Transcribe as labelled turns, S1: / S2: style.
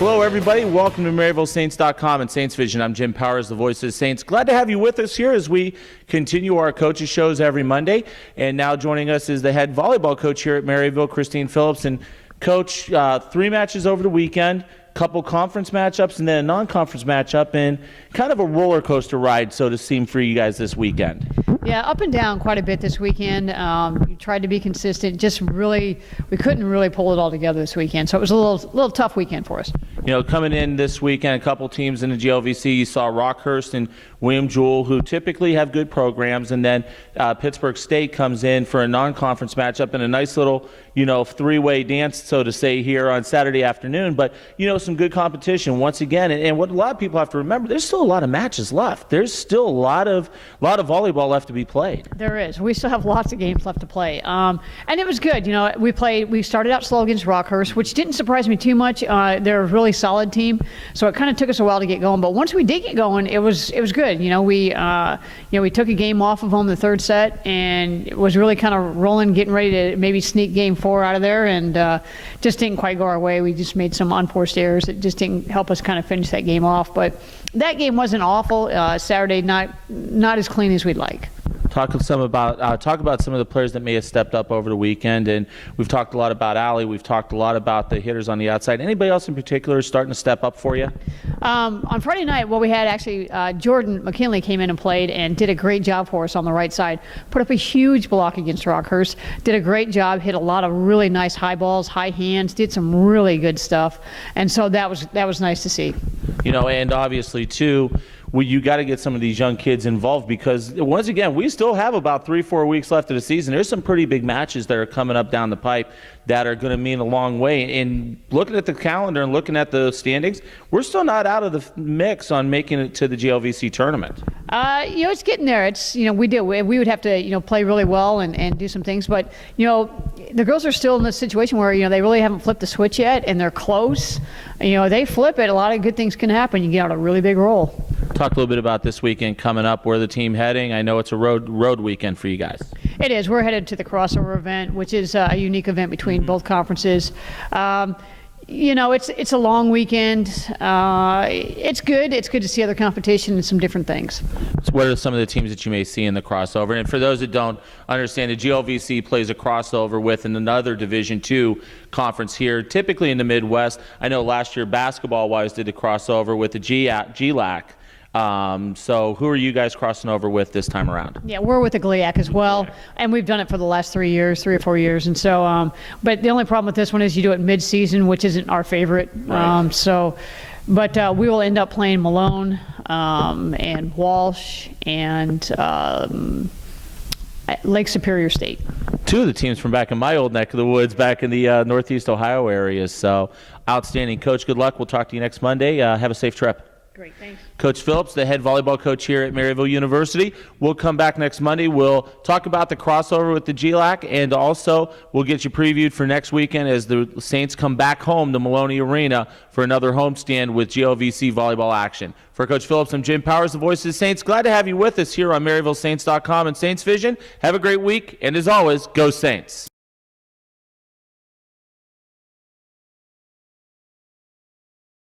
S1: Hello, everybody. Welcome to MaryvilleSaints.com and Saints Vision. I'm Jim Powers, the voice of the Saints. Glad to have you with us here as we continue our coaches shows every Monday. And now joining us is the head volleyball coach here at Maryville, Chris Phillips. And Coach, 3 matches over the weekend, couple conference matchups, and then a non-conference matchup, and kind of a roller coaster ride, so to seem, for you guys this weekend.
S2: Yeah, up and down quite a bit this weekend. We tried to be consistent. Just really, we couldn't really pull it all together this weekend. So it was a little tough weekend for us.
S1: You know, coming in this weekend, a couple teams in the GLVC, you saw Rockhurst and William Jewell, who typically have good programs, and then Pittsburgh State comes in for a non-conference matchup and a nice little, three-way dance, so to say, here on Saturday afternoon. But, some good competition once again. And what a lot of people have to remember, there's still a lot of matches left. There's still a lot of volleyball left to be played.
S2: There is. We still have lots of games left to play. And it was good. We started out slow against Rockhurst, which didn't surprise me too much. They're a really solid team, so it kind of took us a while to get going. But once we did get going, it was good. We took a game off of them in the third set, and it was really kind of rolling, getting ready to maybe sneak game 4 out of there, and just didn't quite go our way. We just made some unforced errors that just didn't help us kind of finish that game off. But that game wasn't awful. Saturday, not as clean as we'd like.
S1: Talk about some of the players that may have stepped up over the weekend, and we've talked a lot about Allie. We've talked a lot about the hitters on the outside. Anybody else in particular starting to step up for you?
S2: On Friday night, we had actually Jordan McKinley came in and played and did a great job for us on the right side. Put up a huge block against Rockhurst. Did a great job. Hit a lot of really nice high balls, high hands. Did some really good stuff, and so that was nice to see.
S1: And obviously too, you got to get some of these young kids involved, because once again, we still have about 3-4 weeks left of the season. There's some pretty big matches that are coming up down the pipe that are going to mean a long way. And looking at the calendar and looking at the standings, we're still not out of the mix on making it to the GLVC tournament.
S2: It's getting there. It's we would have to play really well and do some things, but the girls are still in this situation where they really haven't flipped the switch yet, and they're close. They flip it, a lot of good things can happen. You get on a really big roll.
S1: Talk a little bit about this weekend coming up. Where the team heading? I know it's a road weekend for you guys.
S2: It is. We're headed to the crossover event, which is a unique event between both conferences. It's a long weekend. It's good. It's good to see other competition and some different things.
S1: So what are some of the teams that you may see in the crossover? And for those that don't understand, the GLVC plays a crossover with another Division II conference here, typically in the Midwest. I know last year basketball-wise did a crossover with the GLAC. So who are you guys crossing over with this time around?
S2: Yeah, we're with the GLIAC as well, and we've done it for the last 3 or 4 years. And so, but the only problem with this one is you do it mid-season, which isn't our favorite.
S1: Right.
S2: But we will end up playing Malone and Walsh and Lake Superior State.
S1: 2 of the teams from back in my old neck of the woods, back in the Northeast Ohio area. So outstanding. Coach, good luck. We'll talk to you next Monday. Have a safe trip.
S2: Great, thanks.
S1: Coach Phillips, the head volleyball coach here at Maryville University. We'll come back next Monday. We'll talk about the crossover with the GLAC, and also we'll get you previewed for next weekend as the Saints come back home to Maloney Arena for another homestand with GLVC volleyball action. For Coach Phillips, I'm Jim Powers, the voice of the Saints. Glad to have you with us here on MaryvilleSaints.com and Saints Vision. Have a great week, and as always, go Saints.